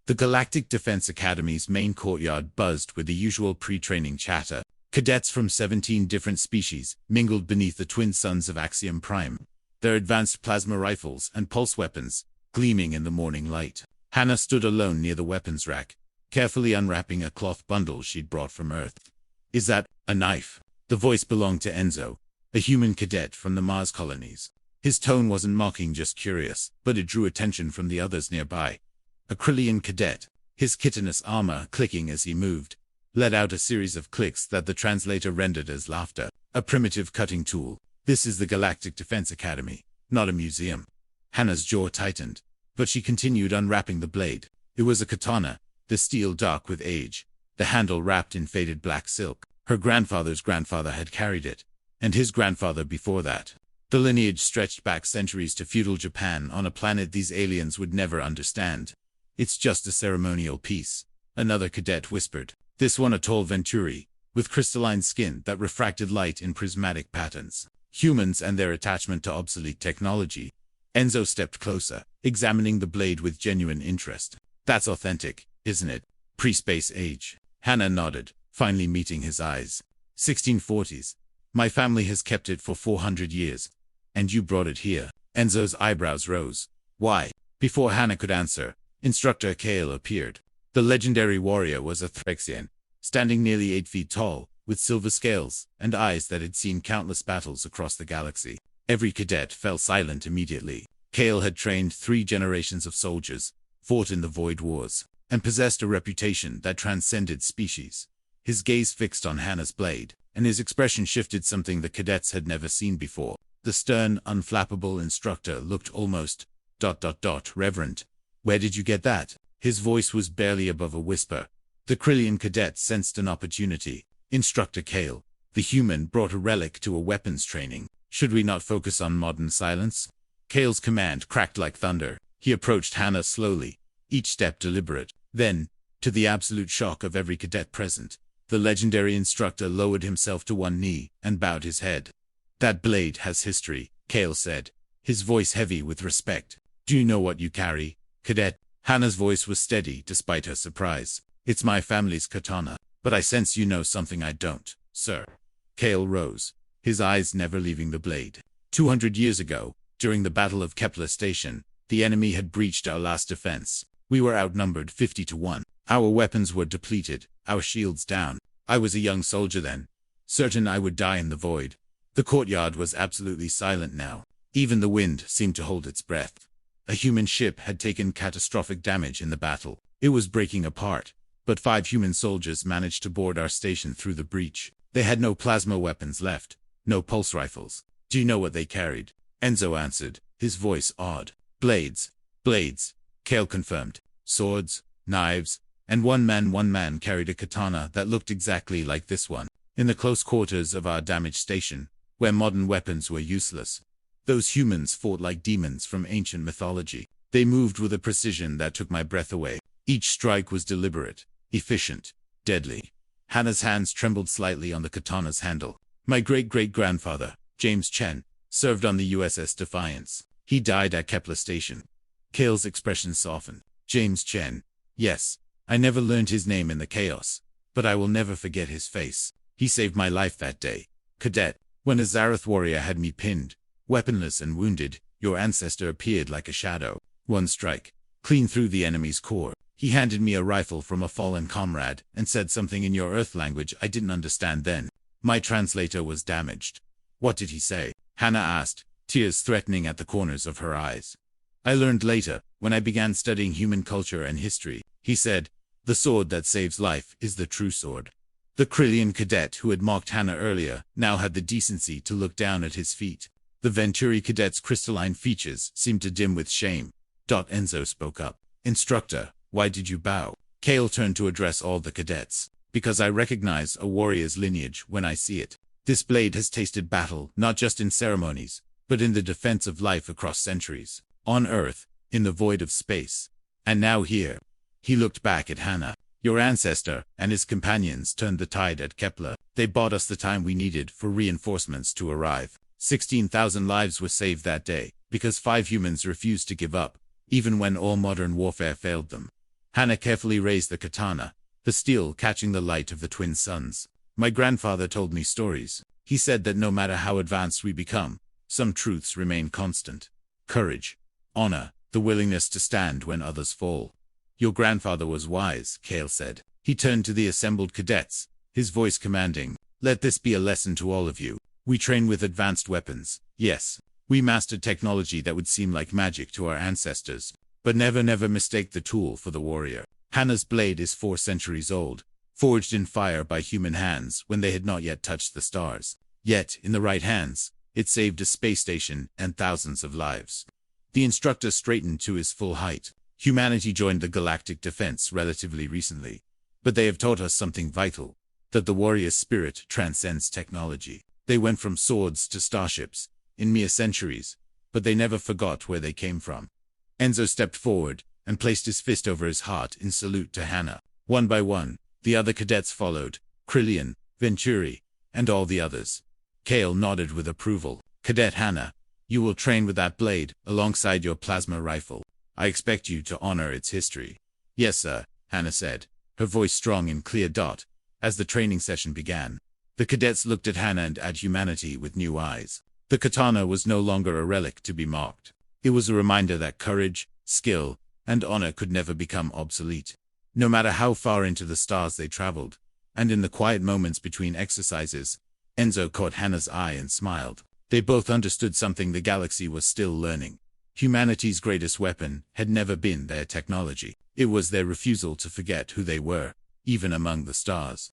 The Galactic Defense Academy's main courtyard buzzed with the usual pre-training chatter. Cadets from 17 different species mingled beneath the twin suns of Axiom Prime, their advanced plasma rifles and pulse weapons gleaming in the morning light. Hannah stood alone near the weapons rack, carefully unwrapping a cloth bundle she'd brought from Earth. "Is that a knife?" The voice belonged to Enzo, a human cadet from the Mars colonies. His tone wasn't mocking, just curious, but it drew attention from the others nearby. A Krillian cadet, his chitinous armor clicking as he moved, let out a series of clicks that the translator rendered as laughter. A primitive cutting tool. This is the Galactic Defense Academy, not a museum. Hannah's jaw tightened, but she continued unwrapping the blade. It was a katana, the steel dark with age, the handle wrapped in faded black silk. Her grandfather's grandfather had carried it, and his grandfather before that. The lineage stretched back centuries to feudal Japan on a planet these aliens would never understand. "It's just a ceremonial piece," another cadet whispered. This one a tall Venturi, with crystalline skin that refracted light in prismatic patterns. Humans and their attachment to obsolete technology. Enzo stepped closer, examining the blade with genuine interest. "That's authentic, isn't it? Pre-space age." Hannah nodded, finally meeting his eyes. 1640s. "My family has kept it for 400 years. And you brought it here." Enzo's eyebrows rose. "Why?" Before Hannah could answer, Instructor Kale appeared. The legendary warrior was a Threxian, standing nearly 8 feet tall, with silver scales and eyes that had seen countless battles across the galaxy. Every cadet fell silent immediately. Kale had trained 3 generations of soldiers, fought in the Void Wars, and possessed a reputation that transcended species. His gaze fixed on Hannah's blade, and his expression shifted, something the cadets had never seen before. The stern, unflappable instructor looked almost reverent. "Where did you get that?" His voice was barely above a whisper. The Krillian cadet sensed an opportunity. "Instructor Kale, the human brought a relic to a weapons training. Should we not focus on modern silence?" Kale's command cracked like thunder. He approached Hannah slowly, each step deliberate. Then, to the absolute shock of every cadet present, the legendary instructor lowered himself to one knee and bowed his head. "That blade has history," Kale said, his voice heavy with respect. "Do you know what you carry, cadet?" Hannah's voice was steady despite her surprise. "It's my family's katana, but I sense you know something I don't, sir." Kale rose, his eyes never leaving the blade. 200 years ago, during the Battle of Kepler Station, the enemy had breached our last defense. We were outnumbered 50 to 1. Our weapons were depleted, our shields down. I was a young soldier then, certain I would die in the void. The courtyard was absolutely silent now. Even the wind seemed to hold its breath. A human ship had taken catastrophic damage in the battle. It was breaking apart, but 5 human soldiers managed to board our station through the breach. They had no plasma weapons left, no pulse rifles. "Do you know what they carried?" Enzo answered, his voice awed. "Blades." "Blades," Kale confirmed. "Swords, knives, and one man carried a katana that looked exactly like this one. In the close quarters of our damaged station, where modern weapons were useless, those humans fought like demons from ancient mythology. They moved with a precision that took my breath away. Each strike was deliberate, efficient, deadly." Hannah's hands trembled slightly on the katana's handle. "My great-great-grandfather, James Chen, served on the USS Defiance. He died at Kepler Station." Kale's expression softened. "James Chen. Yes, I never learned his name in the chaos, but I will never forget his face. He saved my life that day, cadet. When a Zarath warrior had me pinned, weaponless and wounded, your ancestor appeared like a shadow. One strike, clean through the enemy's core. He handed me a rifle from a fallen comrade and said something in your Earth language I didn't understand then. My translator was damaged." "What did he say?" Hannah asked, tears threatening at the corners of her eyes. "I learned later, when I began studying human culture and history. He said, 'The sword that saves life is the true sword.'" The Krillian cadet who had mocked Hannah earlier now had the decency to look down at his feet. The Venturi cadet's crystalline features seemed to dim with shame. Enzo spoke up. "Instructor, why did you bow?" Kale turned to address all the cadets. "Because I recognize a warrior's lineage when I see it. This blade has tasted battle, not just in ceremonies, but in the defense of life across centuries. On Earth, in the void of space. And now here." He looked back at Hannah. "Your ancestor and his companions turned the tide at Kepler. They bought us the time we needed for reinforcements to arrive. 16,000 lives were saved that day, because 5 humans refused to give up, even when all modern warfare failed them." Hannah carefully raised the katana, the steel catching the light of the twin suns. My grandfather told me stories. He said that no matter how advanced we become, some truths remain constant. Courage, honor, the willingness to stand when others fall. Your grandfather was wise, Kale said. He turned to the assembled cadets, his voice commanding, "Let this be a lesson to all of you. We train with advanced weapons. Yes, we mastered technology that would seem like magic to our ancestors. But never mistake the tool for the warrior. Hannah's blade is 4 centuries old, forged in fire by human hands when they had not yet touched the stars. Yet, in the right hands, it saved a space station and thousands of lives." The instructor straightened to his full height. Humanity joined the galactic defense relatively recently. But they have taught us something vital, that the warrior's spirit transcends technology. They went from swords to starships, in mere centuries, but they never forgot where they came from. Enzo stepped forward and placed his fist over his heart in salute to Hannah. One by one, the other cadets followed, Krillian, Venturi, and all the others. Kale nodded with approval. "Cadet Hannah, you will train with that blade, alongside your plasma rifle. I expect you to honor its history." "Yes, sir," Hannah said, her voice strong and clear. As the training session began, the cadets looked at Hannah and at humanity with new eyes. The katana was no longer a relic to be mocked. It was a reminder that courage, skill, and honor could never become obsolete. No matter how far into the stars they traveled, and in the quiet moments between exercises, Enzo caught Hannah's eye and smiled. They both understood something the galaxy was still learning. Humanity's greatest weapon had never been their technology. It was their refusal to forget who they were, even among the stars.